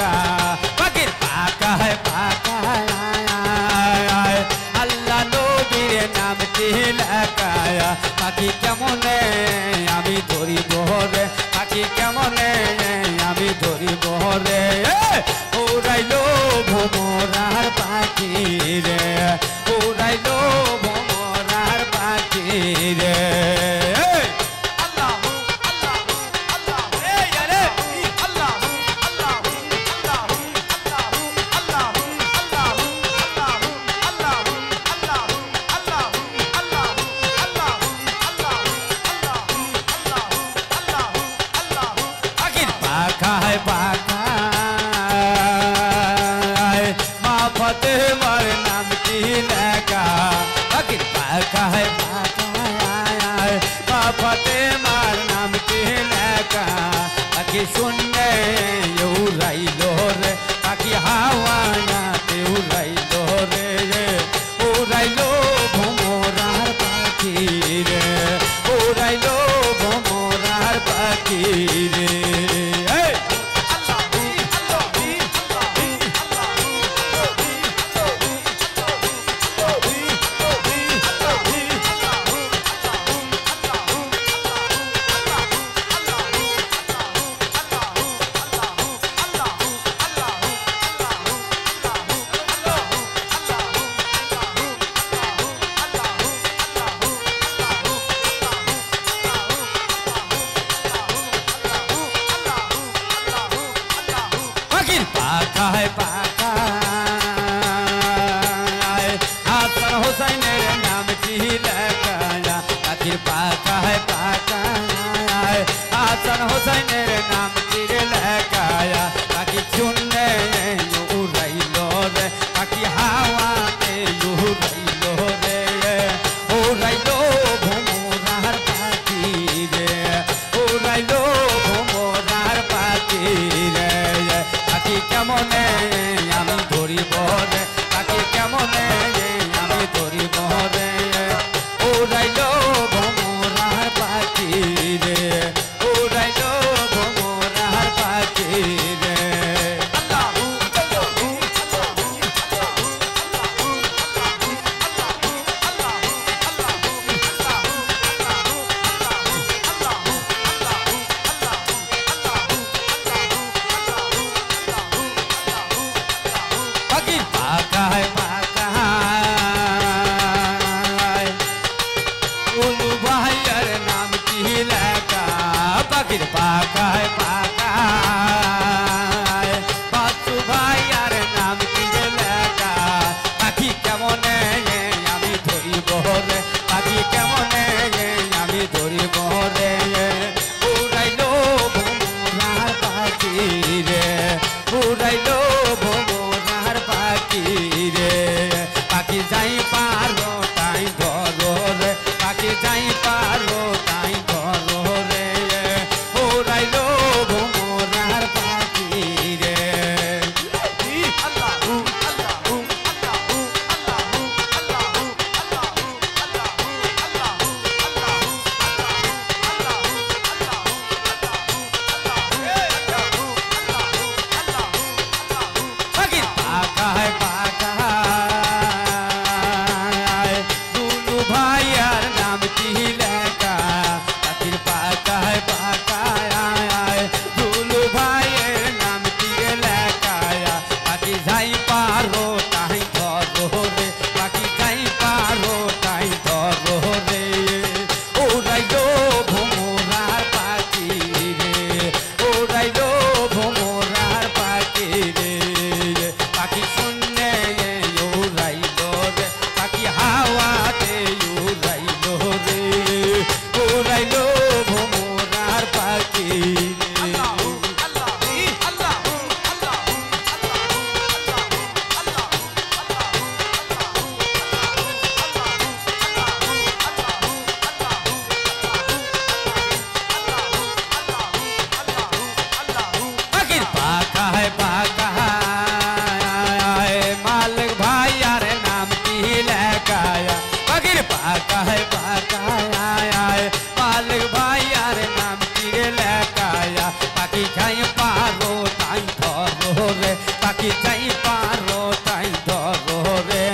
লেখা পাখির পাকা হয় পাকা আল্লাহ নবীর নামটি লেখা পাখি কেমনে আমি ধরিব রে পাখি কেমনে আমি ধরিব রে উড়াইলো ভোমরার পাখি রে উড়াইলো ভোমরার পাখি রে তোমার নামটি লেখা পাখির পাকা হয় পাকা ফাতেমার নামটি লেখা পাখি শুনলে উড়াইলো রে পাখি হাওয়াতে উড়াইলো রে উড়াইলো ভোমরার পাখি রে উড়াইলো ভোমরার পাখি রে পাকা है पाका हासन हुसैनेर नामटी লেখা পাখির পাকা है पाका हासन हुसैनेर नामटी লেখা পাখি শুনলে উড়াইলো রে পাখি হাওয়াতে উড়াইলো রে উড়াইলো ভোমরার পাখি রে উড়াইলো ভোমরার পাখি রে পাখি কেমনে আমি ধরিব রে পাখি কেমনে আমি ধরিব রে উড়াইলো ভোমরার পাখি রে উড়াইলো ভোমরার পাখি রে पाका है पाका उलू भाईर नाम की লেখা पाखिर पाका है पाका बासु भाईर नाम की লেখা पाखि केमने आमी धरिब रे पाखि केमने आमी धरिब रे उड़ाइलो भोमरार पाखि रे उड़ाइलो भोमरार पाखि रे पाखि जाई पारो ताई धरो रे पाखि जाई पारो ताई धरो रे उड़ाइलो भोमरार पाखि रे पाखिर पाका है पाका दुलू भाईर नाम की লেখা पाखिर पाका है पाका दुलू भाईर नाम की লেখা पाखि जाई पारो ताई धरो रे पाखि जाई पारो ताई धरो रे उड़ाइलो भोमरार पाखि रे उड़ाइलो भोमरार पाखि रे पाखि सुनले उड़ाइलो रे पाखि हावाते उड़ाइलो रे उड़ाइलो भोमरार पाखि पाखिर पाका है पाका मालिक भाईर नाम की লেখা पाखिर पाका है पाका मालिक भाईर नाम की লেখা पाखि जाई पारो ताई धरो পাখি যাই পারো তাই ধরো রে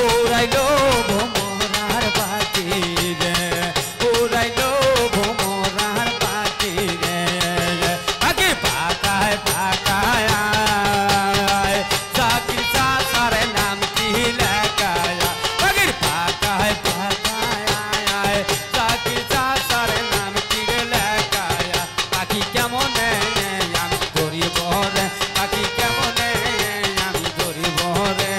উড়াইলো ভোমরার পাখি রে উড়াইলো ভোমরার পাখি রে পাখি পাকায় পাকায় জাকির চাচার নাম কি লেখায় পাখির পাকায় পাকায় জাকির চাচার নাম কি লেখায় পাখি কেমন আমি ধরিব রে পাখি কেমন আমি ধরিব রে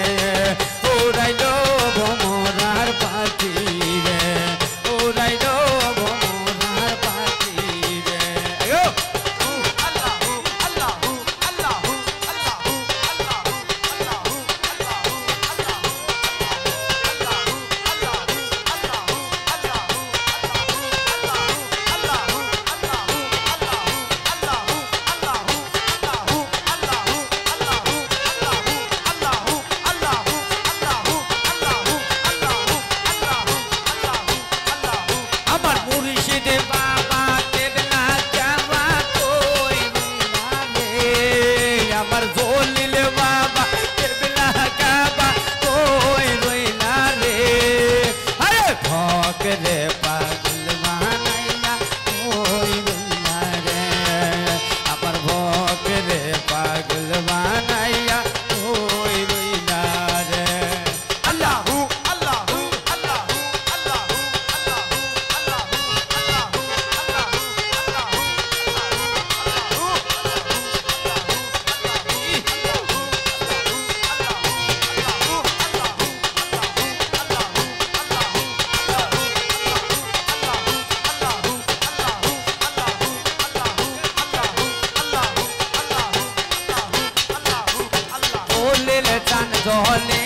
উড়াইলো ভোমরার পাখি রে উড়াইলো ভোমরার পাখি রে আল্লাহু আল্লাহু আল্লাহু আল্লাহু আল্লাহু আল্লাহু আমার মুর্শিদে বাবা কেবলা জামা কই রে আমার জলিল বাবা কেবলা কাবা কই রইলা রে আরে ভকরে পাগল বানাইয়া কই রইলা রে আমার ভকরে পাগল বানাইয়া কই রইলা রে আল্লাহু আল্লাহু আল্লাহু আল্লাহু জলে